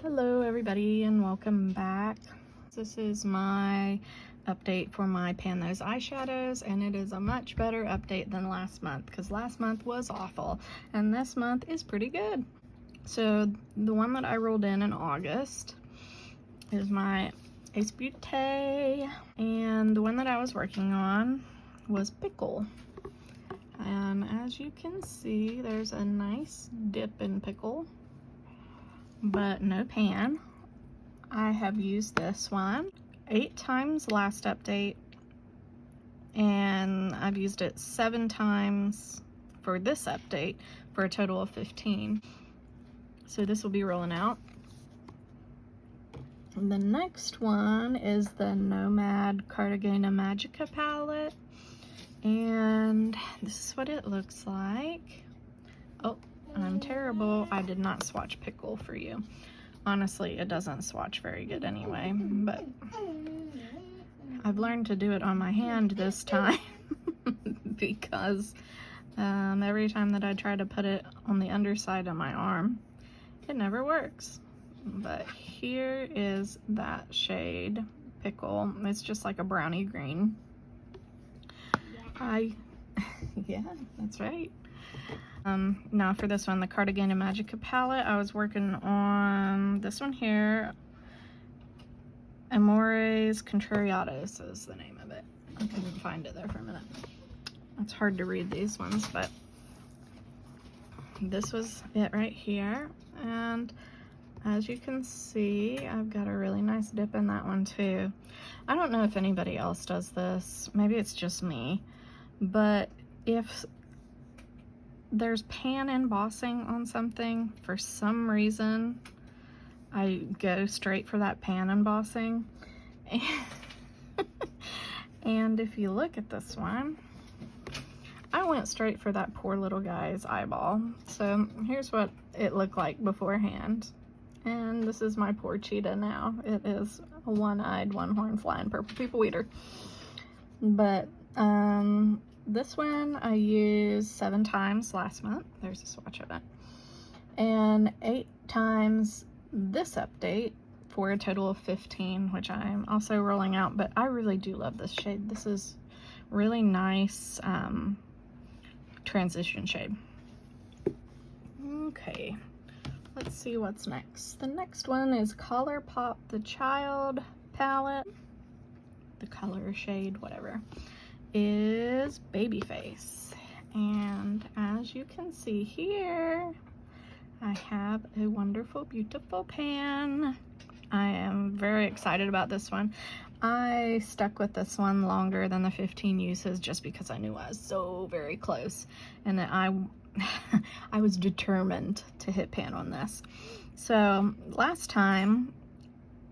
Hello everybody and welcome back. This is my update for my Pan Those eyeshadows, and it is a much better update than last month because last month was awful and this month is pretty good. So the one that I rolled in August is my Ace Beauté, and the one that I was working on was Pickle. And as you can see, there's a nice dip in Pickle, but no pan. I have used this one 8 times last update, and I've used it 7 times for this update for a total of 15. So this will be rolling out. The next one is the Nomad Cartagena Magica palette, and this is what it looks like. Oh, I'm terrible. I did not swatch Pickle for you. Honestly, it doesn't swatch very good anyway, but I've learned to do it on my hand this time because every time that I try to put it on the underside of my arm, it never works. But here is that shade, Pickle. It's just like a brownie green. Yeah, that's right. Now for this one, the Cartagena Magica palette, I was working on this one here. Amores Contrariados is the name of it. I couldn't find it there for a minute. It's hard to read these ones, but this was it right here. And as you can see, I've got a really nice dip in that one too. I don't know if anybody else does this. Maybe it's just me. But if there's pan embossing on something, for some reason, I go straight for that pan embossing. And if you look at this one, I went straight for that poor little guy's eyeball. So here's what it looked like beforehand. And this is my poor cheetah now. It is a one-eyed, one-horned flying purple people eater. But this one I used 7 times last month. There's a swatch of it. And 8 times this update for a total of 15, which I'm also rolling out. But I really do love this shade. This is really nice transition shade. Okay, let's see what's next. The next one is ColourPop the Child palette. The color shade, whatever, is Babyface. And as you can see here, I have a wonderful, beautiful pan. I am very excited about this one. I stuck with this one longer than the 15 uses just because I knew I was so very close, and that I was determined to hit pan on this. So last time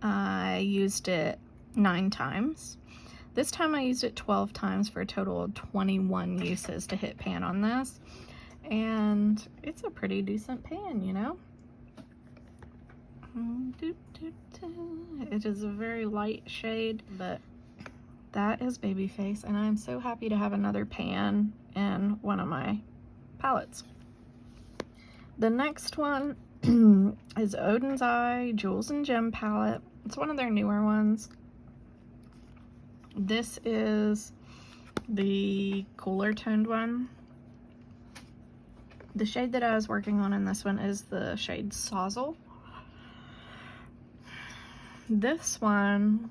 I used it 9 times. This time I used it 12 times for a total of 21 uses to hit pan on this. And it's a pretty decent pan, you know? It is a very light shade, but that is Babyface, and I'm so happy to have another pan in one of my palettes. The next one is Odin's Eye Jewels and Gem palette. It's one of their newer ones. This is the cooler toned one. The shade that I was working on in this one is the shade Sozzle. This one,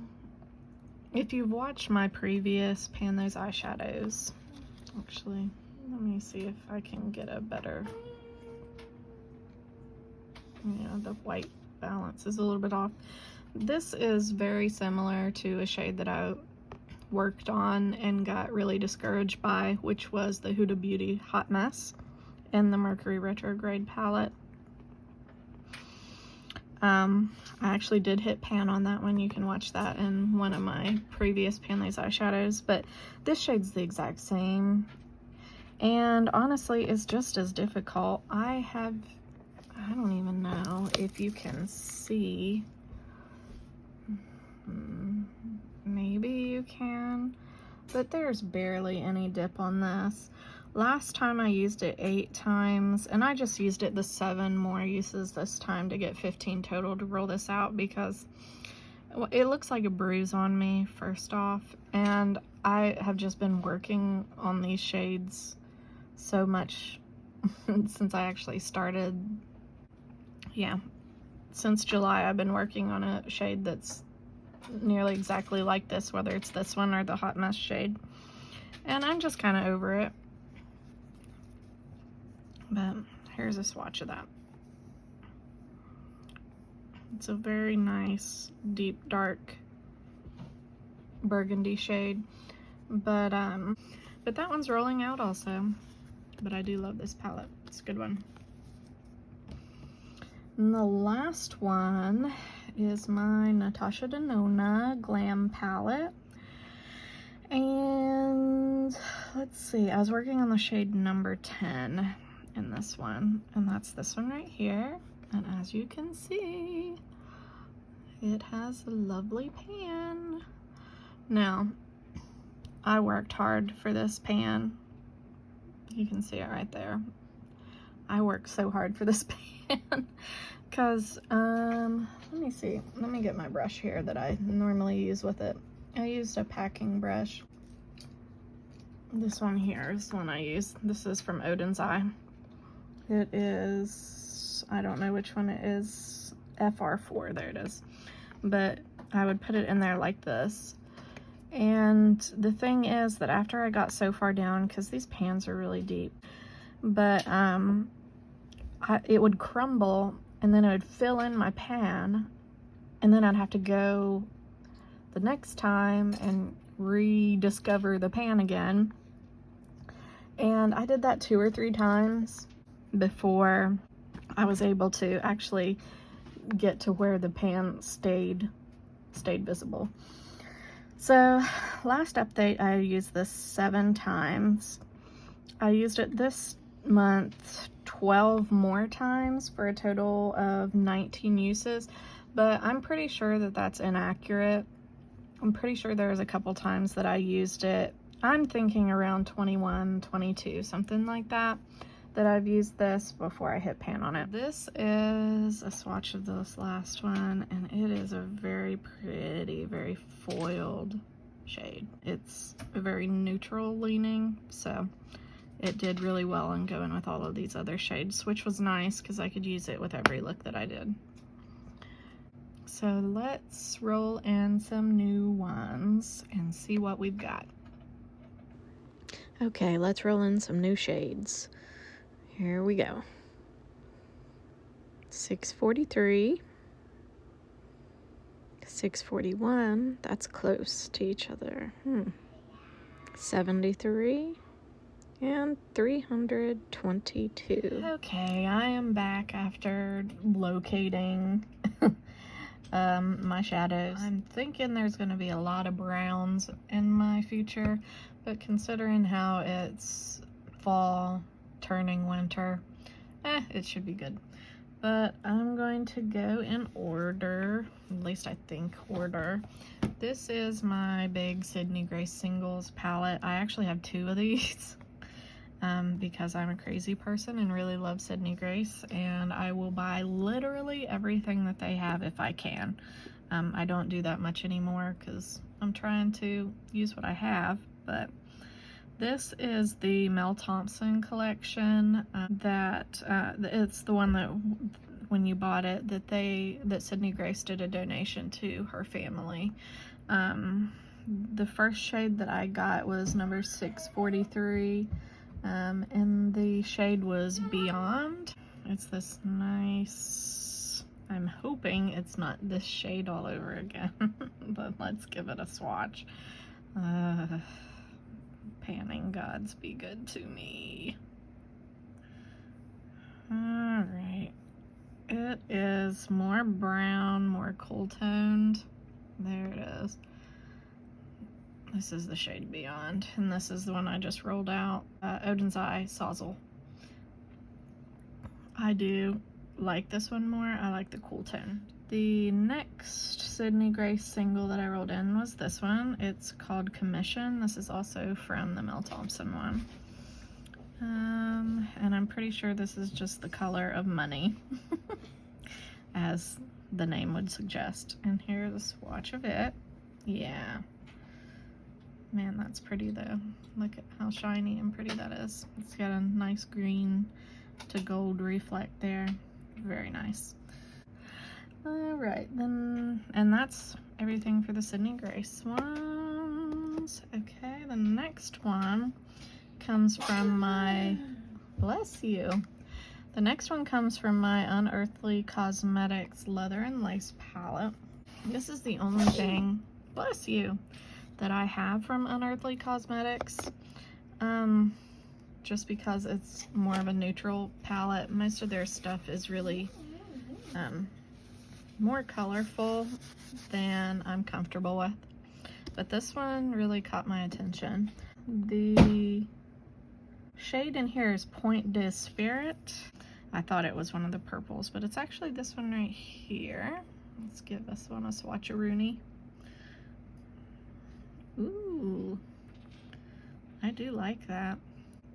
if you've watched my previous Pan Those eyeshadows, actually, let me see if I can get a better, the white balance is a little bit off. This is very similar to a shade that I worked on and got really discouraged by, which was the Huda Beauty Hot Mess in the Mercury Retrograde palette. I actually did hit pan on that one. You can watch that in one of my previous Pan Those eyeshadows, but this shade's the exact same, and honestly it's just as difficult. I don't even know if you can see, maybe you can, but there's barely any dip on this. Last time I used it 8 times, and I just used it the 7 more uses this time to get 15 total to roll this out, because it looks like a bruise on me, first off, and I have just been working on these shades so much since I actually started. Yeah, since July I've been working on a shade that's nearly exactly like this, whether it's this one or the Hot Mess shade, and I'm just kind of over it. But here's a swatch of that. It's a very nice deep dark burgundy shade, but that one's rolling out also. But I do love this palette. It's a good one. And the last one is my Natasha Denona Glam palette. And let's see, I was working on the shade number 10 in this one, and that's this one right here. And as you can see, it has a lovely pan. Now, I worked hard for this pan. You can see it right there. I worked so hard for this pan because, let me see. Let me get my brush here that I normally use with it. I used a packing brush. This one here is the one I use. This is from Odin's Eye. It is, I don't know which one it is, FR4, there it is. But I would put it in there like this. And the thing is that after I got so far down, because these pans are really deep, but it would crumble, and then it would fill in my pan, and then I'd have to go the next time and rediscover the pan again. And I did that 2 or 3 times before I was able to actually get to where the pan stayed visible. So last update, I used this 7 times. I used it this month 12 more times for a total of 19 uses, but I'm pretty sure that that's inaccurate. I'm pretty sure there's a couple times that I used it. I'm thinking around 21, 22, something like that, that I've used this before I hit pan on it. This is a swatch of this last one, and it is a very pretty, very foiled shade. It's a very neutral leaning, so it did really well in going with all of these other shades, which was nice because I could use it with every look that I did. So let's roll in some new ones and see what we've got. Okay, let's roll in some new shades. Here we go. 643, 641, that's close to each other. 73, and 322. Okay, I am back after locating my shadows. I'm thinking there's going to be a lot of browns in my future, but considering how it's fall turning winter, it should be good. But I'm going to go in order, at least I think order. This is my big Sydney Grace Singles palette. I actually have 2 of these because I'm a crazy person and really love Sydney Grace, and I will buy literally everything that they have if I can. I don't do that much anymore because I'm trying to use what I have, but this is the Mel Thompson collection it's the one that when you bought it that Sydney Grace did a donation to her family. The first shade that I got was number 643, and the shade was Beyond. It's this nice, I'm hoping it's not this shade all over again, but let's give it a swatch. Panning gods be good to me. Alright. It is more brown, more cool toned. There it is. This is the shade Beyond, and this is the one I just rolled out. Odin's Eye Sawzle. I do like this one more. I like the cool tone. The next Sydney Grace single that I rolled in was this one. It's called Commission. This is also from the Mel Thompson one. And I'm pretty sure this is just the color of money, as the name would suggest. And here's a swatch of it. Yeah. Man, that's pretty though. Look at how shiny and pretty that is. It's got a nice green to gold reflect there. Very nice. Alright, then, and that's everything for the Sydney Grace ones. Okay, the next one comes from my, bless you. The next one comes from my Unearthly Cosmetics Leather and Lace palette. This is the only thing, bless you, that I have from Unearthly Cosmetics. Just because it's more of a neutral palette. Most of their stuff is really more colorful than I'm comfortable with. But this one really caught my attention. The shade in here is Point de Spirit. I thought it was one of the purples, but it's actually this one right here. Let's give this one a swatcheroonie. Ooh, I do like that.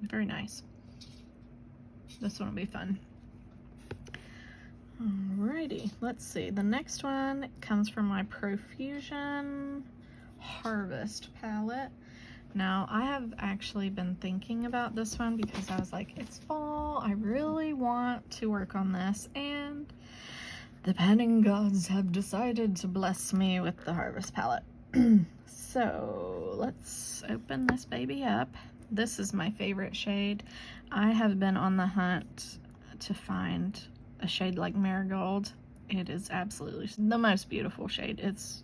Very nice. This one will be fun. Alrighty, let's see. The next one comes from my Profusion Harvest palette. Now, I have actually been thinking about this one because I was like, it's fall, I really want to work on this, and the panning gods have decided to bless me with the Harvest palette. So, let's open this baby up. This is my favorite shade. I have been on the hunt to find a shade like Marigold. It is absolutely the most beautiful shade. It's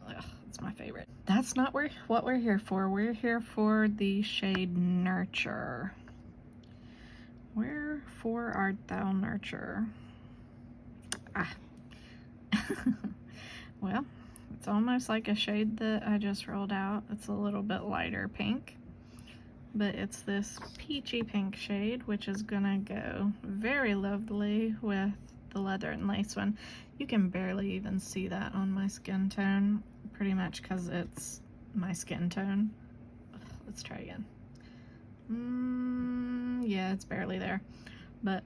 my favorite. That's not what we're here for. We're here for the shade Nurture. Wherefore art thou, Nurture? Ah. Well, it's almost like a shade that I just rolled out. It's a little bit lighter pink, but it's this peachy pink shade, which is gonna go very lovely with the Leather and Lace one. You can barely even see that on my skin tone, pretty much because it's my skin tone. Let's try again. Yeah, it's barely there, but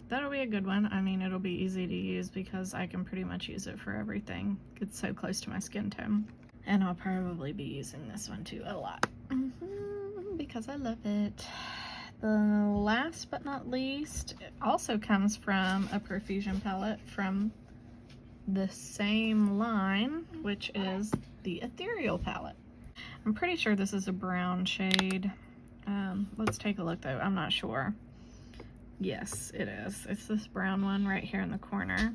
that'll be a good one. I mean, it'll be easy to use because I can pretty much use it for everything. It's so close to my skin tone. And I'll probably be using this one too a lot because I love it. The last but not least, it also comes from a Profusion palette from the same line, which is the Ethereal palette. I'm pretty sure this is a brown shade. Let's take a look though, I'm not sure. Yes, it is. It's this brown one right here in the corner.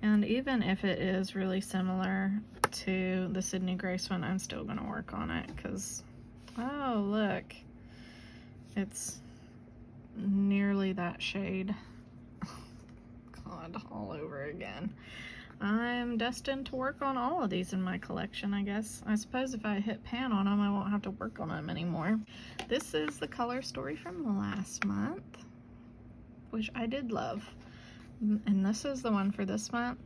And even if it is really similar to the Sydney Grace one, I'm still gonna work on it because, oh look, it's nearly that shade. God, all over again. I'm destined to work on all of these in my collection, I guess. I suppose if I hit pan on them, I won't have to work on them anymore. This is the color story from last month, which I did love. And this is the one for this month,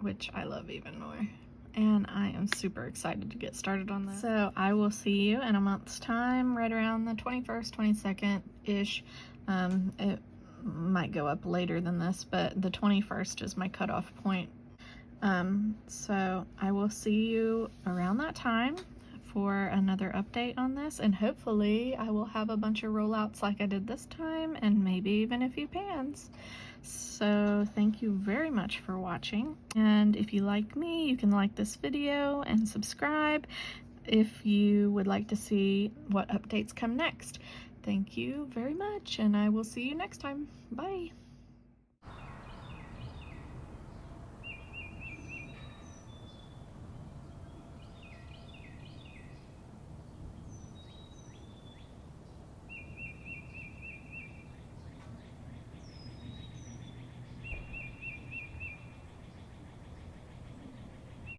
which I love even more. And I am super excited to get started on this. So I will see you in a month's time, right around the 21st, 22nd-ish. It might go up later than this, but the 21st is my cutoff point. So I will see you around that time for another update on this, and hopefully I will have a bunch of rollouts like I did this time, and maybe even a few pans. So thank you very much for watching, and if you like me, you can like this video and subscribe if you would like to see what updates come next. Thank you very much, and I will see you next time. Bye.